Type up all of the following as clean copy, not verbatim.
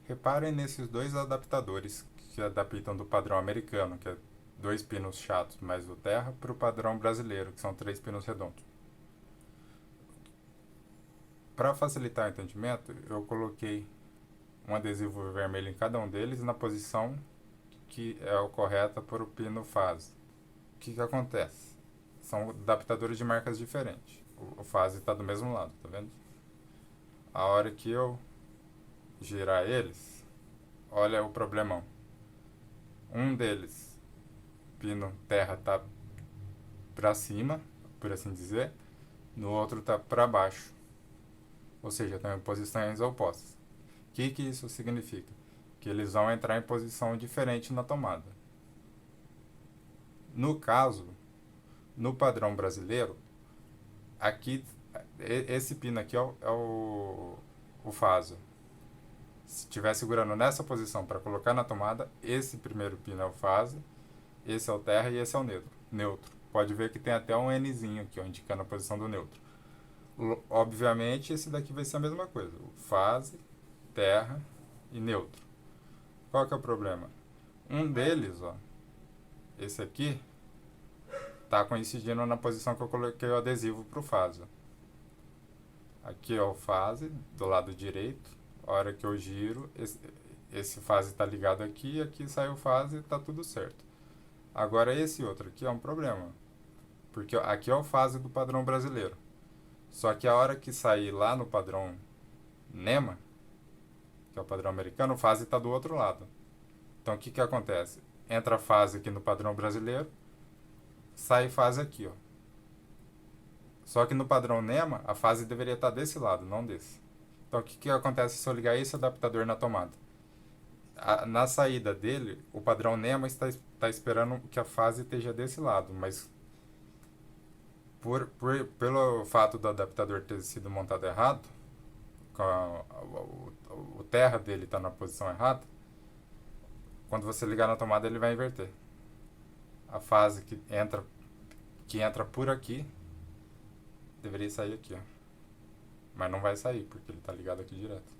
Reparem nesses dois adaptadores que adaptam do padrão americano, que é dois pinos chatos mais o terra, para o padrão brasileiro, que são três pinos redondos. Para facilitar o entendimento, eu coloquei um adesivo vermelho em cada um deles na posição que é o correta para o pino fase. O que acontece? São adaptadores de marcas diferentes. O fase está do mesmo lado, tá vendo? A hora que eu girar eles, olha o problemão. Um deles, pino terra, tá para cima, por assim dizer, no outro tá para baixo. Ou seja, estão em posições opostas. O que isso significa? Que eles vão entrar em posição diferente na tomada. No caso, no padrão brasileiro, aqui, esse pino aqui é o faso. Se estiver segurando nessa posição para colocar na tomada, esse primeiro pino é o fase, esse é o terra e esse é o neutro. Pode ver que tem até um Nzinho aqui, ó, indicando a posição do neutro. Obviamente, esse daqui vai ser a mesma coisa. Fase, terra e neutro. Qual que é o problema? Um deles, ó, esse aqui, tá coincidindo na posição que eu coloquei o adesivo para o fase. Aqui é o fase, do lado direito. A hora que eu giro, esse fase está ligado aqui, aqui sai o fase e está tudo certo. Agora esse outro aqui é um problema, porque aqui é o fase do padrão brasileiro. Só que a hora que sair lá no padrão NEMA, que é o padrão americano, o fase está do outro lado. Então o que acontece? Entra a fase aqui no padrão brasileiro, sai fase aqui, ó. Só que no padrão NEMA, a fase deveria estar desse lado, não desse. Então o que acontece se eu ligar esse adaptador na tomada? Na saída dele, o padrão NEMA está esperando que a fase esteja desse lado, mas pelo fato do adaptador ter sido montado errado, o terra dele está na posição errada, quando você ligar na tomada ele vai inverter. A fase que entra por aqui deveria sair aqui, ó. Mas não vai sair, porque ele está ligado aqui direto.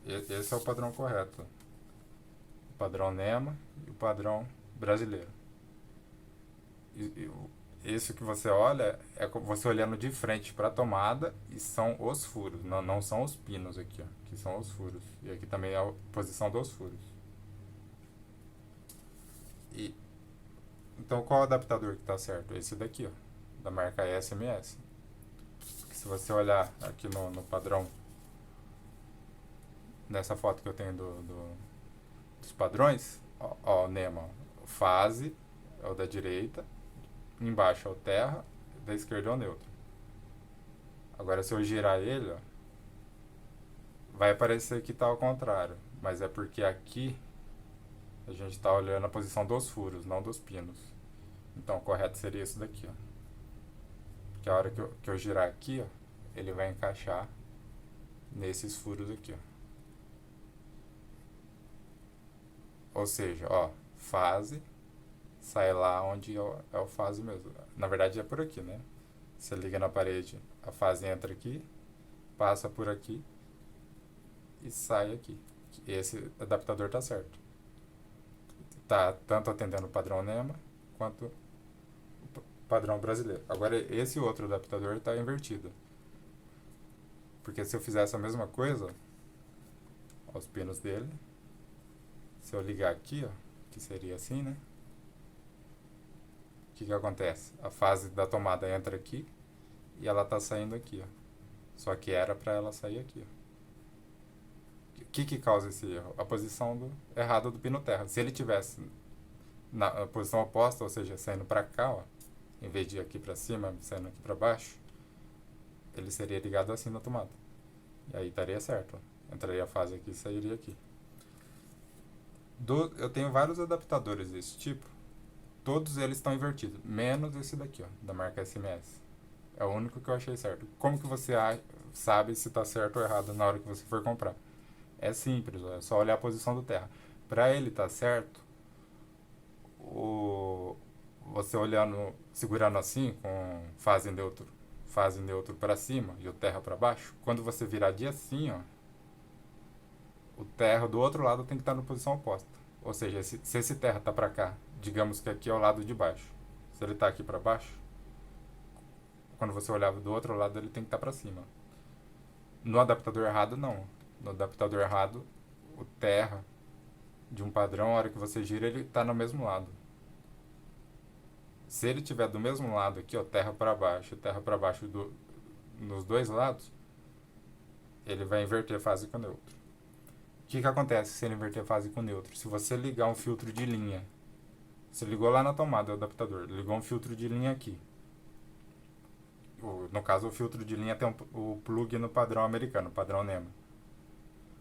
Esse é o padrão correto. O padrão NEMA e o padrão brasileiro. Isso que você olha é você olhando de frente para a tomada e são os furos, não são os pinos aqui, ó, que são os furos. E aqui também é a posição dos furos. E, então qual adaptador que está certo? Esse daqui, ó, da marca SMS. Se você olhar aqui no padrão, nessa foto que eu tenho dos padrões, ó, o NEMA, fase é o da direita, embaixo é o terra, da esquerda é o neutro. Agora se eu girar ele, ó, vai parecer que está ao contrário, mas é porque aqui a gente está olhando a posição dos furos, não dos pinos. Então o correto seria isso daqui, ó. Porque a hora que eu girar aqui, ó, ele vai encaixar nesses furos aqui, ó. Ou seja, ó, fase, sai lá onde é o fase mesmo. Na verdade é por aqui, né? Você liga na parede, a fase entra aqui, passa por aqui e sai aqui. Esse adaptador tá certo. Tá tanto atendendo o padrão NEMA quanto o padrão brasileiro. Agora esse outro adaptador tá invertido. Porque se eu fizesse a mesma coisa, ó, os pinos dele, se eu ligar aqui, ó, que seria assim, né? O que acontece? A fase da tomada entra aqui e ela tá saindo aqui, ó. Só que era para ela sair aqui, ó. O que causa esse erro? A posição errada do pino terra. Se ele tivesse na posição oposta, ou seja, saindo para cá, ó, em vez de ir aqui para cima, saindo aqui para baixo, ele seria ligado assim na tomada. E aí estaria certo, ó. Entraria a fase aqui e sairia aqui. Eu tenho vários adaptadores desse tipo. Todos eles estão invertidos, menos esse daqui, ó, da marca SMS. É o único que eu achei certo. Como que você sabe se está certo ou errado na hora que você for comprar? É simples, ó, é só olhar a posição do terra. Para ele estar certo, você olhando, segurando assim, com fase neutro para cima e o terra para baixo, quando você virar de assim, ó, o terra do outro lado tem que estar na posição oposta. Ou seja, se esse terra está para cá, digamos que aqui é o lado de baixo. Se ele está aqui para baixo, quando você olhava do outro lado, ele tem que estar para cima. No adaptador errado, não. No adaptador errado, o terra de um padrão, a hora que você gira, ele está no mesmo lado. Se ele estiver do mesmo lado aqui, ó, terra para baixo nos dois lados, ele vai inverter fase com neutro. O que acontece se ele inverter fase com neutro? Se você ligar um filtro de linha, você ligou lá na tomada do adaptador, ligou um filtro de linha aqui. No caso, o filtro de linha tem o plug no padrão americano, padrão NEMA.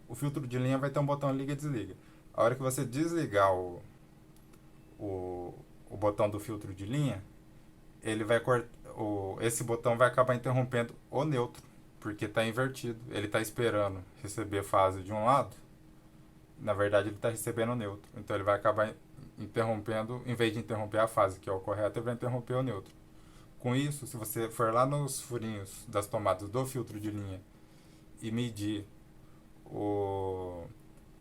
O filtro de linha vai ter um botão liga e desliga. A hora que você desligar o botão do filtro de linha, ele vai esse botão vai acabar interrompendo o neutro, porque está invertido. Ele está esperando receber fase de um lado, na verdade ele está recebendo o neutro. Então ele vai acabar interrompendo, em vez de interromper a fase, que é o correto, ele vai interromper o neutro. Com isso, se você for lá nos furinhos das tomadas do filtro de linha e medir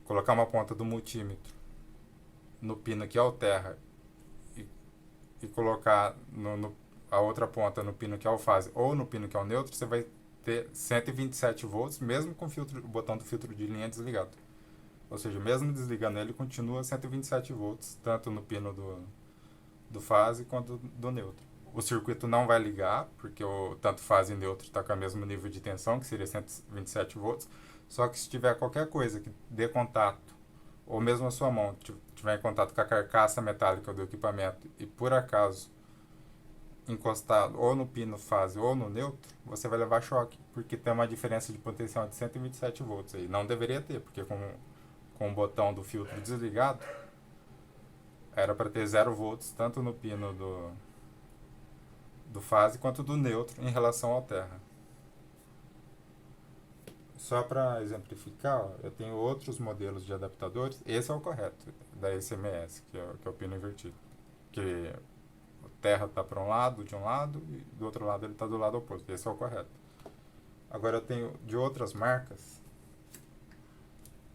colocar uma ponta do multímetro no pino que é o terra e colocar a outra ponta no pino que é o fase ou no pino que é o neutro, você vai ter 127 volts, mesmo com o botão do filtro de linha desligado. Ou seja, mesmo desligando ele, continua 127 volts, tanto no pino do fase quanto do neutro. O circuito não vai ligar, porque tanto fase e neutro está com o mesmo nível de tensão, que seria 127 volts. Só que se tiver qualquer coisa que dê contato, ou mesmo a sua mão tiver em contato com a carcaça metálica do equipamento e por acaso encostado ou no pino fase ou no neutro, você vai levar choque, porque tem uma diferença de potencial de 127 volts aí. Não deveria ter, porque com o botão do filtro desligado, era para ter 0 volts, tanto no pino do fase quanto do neutro em relação ao terra. Só para exemplificar, ó, eu tenho outros modelos de adaptadores. Esse é o correto, da SMS, que é o pino invertido. Que o terra está para um lado, de um lado, e do outro lado ele está do lado oposto. Esse é o correto. Agora eu tenho de outras marcas,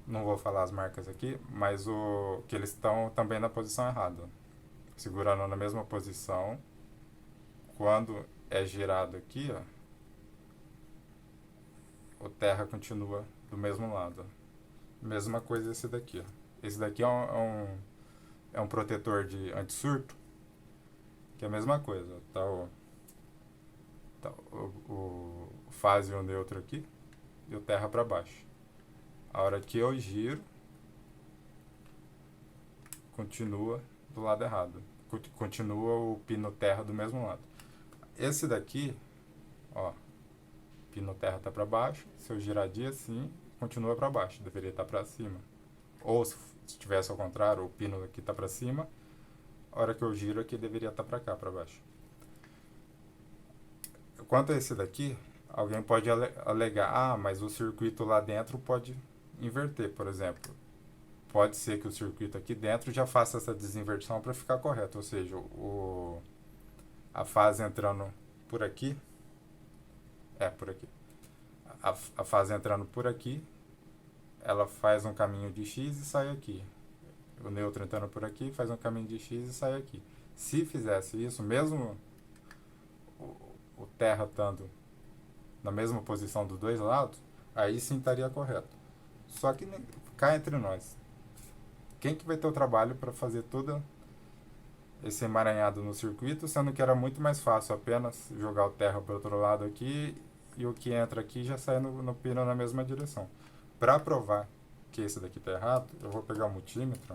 não vou falar as marcas aqui, mas que eles estão também na posição errada. Segurando na mesma posição, quando é girado aqui, ó, o terra continua do mesmo lado. Mesma coisa esse daqui, ó. Esse daqui é um protetor de anti-surto, que é a mesma coisa. Tá o fase e o neutro aqui e o terra para baixo. A hora que eu giro, continua do lado errado. Continua o pino terra do mesmo lado. Esse daqui, ó, pino terra está para baixo. Se eu girar de assim, continua para baixo. Deveria estar para cima. Ou se tivesse ao contrário, o pino aqui está para cima. A hora que eu giro aqui, deveria estar para cá, para baixo. Quanto a esse daqui, alguém pode alegar, mas o circuito lá dentro pode inverter, por exemplo. Pode ser que o circuito aqui dentro já faça essa desinversão para ficar correto. Ou seja, a fase entrando por aqui, por aqui. A fase entrando por aqui, ela faz um caminho de X e sai aqui. O neutro entrando por aqui, faz um caminho de X e sai aqui. Se fizesse isso, mesmo o terra estando na mesma posição dos dois lados, aí sim estaria correto. Só que cá entre nós, quem que vai ter o trabalho para fazer todo esse emaranhado no circuito, sendo que era muito mais fácil apenas jogar o terra para o outro lado aqui e o que entra aqui já sai no pino na mesma direção. Para provar que esse daqui está errado, eu vou pegar o multímetro,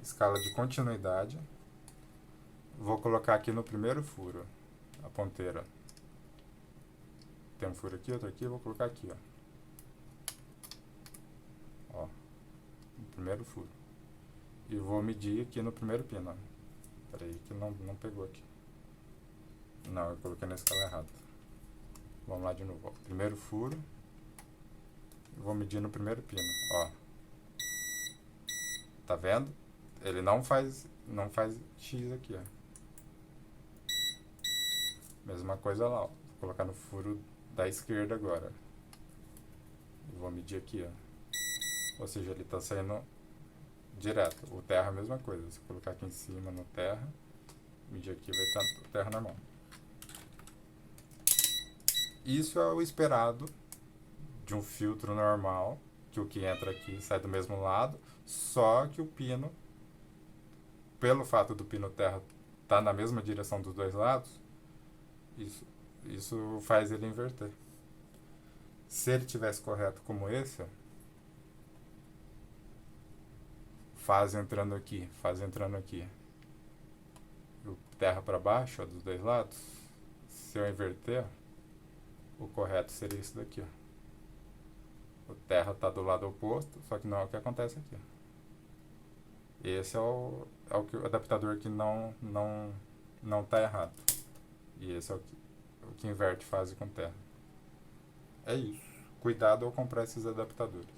escala de continuidade, vou colocar aqui no primeiro furo a ponteira. Tem um furo aqui, outro aqui, vou colocar aqui, ó, no primeiro furo. E vou medir aqui no primeiro pino. Peraí que não pegou aqui. Não, eu coloquei na escala errada. Vamos lá de novo, ó. Primeiro furo. Vou medir no primeiro pino, ó. Tá vendo? Ele não faz X aqui, ó. Mesma coisa lá, ó. Vou colocar no furo da esquerda agora. Vou medir aqui, ó. Ou seja, ele está saindo direto. O terra é a mesma coisa. Se colocar aqui em cima no terra, medir aqui vai estar terra normal. Isso é o esperado de um filtro normal, que o que entra aqui sai do mesmo lado, só que o pino, pelo fato do pino terra estar na mesma direção dos dois lados, isso faz ele inverter. Se ele tivesse correto como esse, ó, fase entrando aqui, o terra para baixo, ó, dos dois lados, se eu inverter, o correto seria isso daqui, ó. O terra está do lado oposto, só que não é o que acontece aqui. Esse é o adaptador que não está errado. E esse é o que inverte fase com terra. É isso. Cuidado ao comprar esses adaptadores.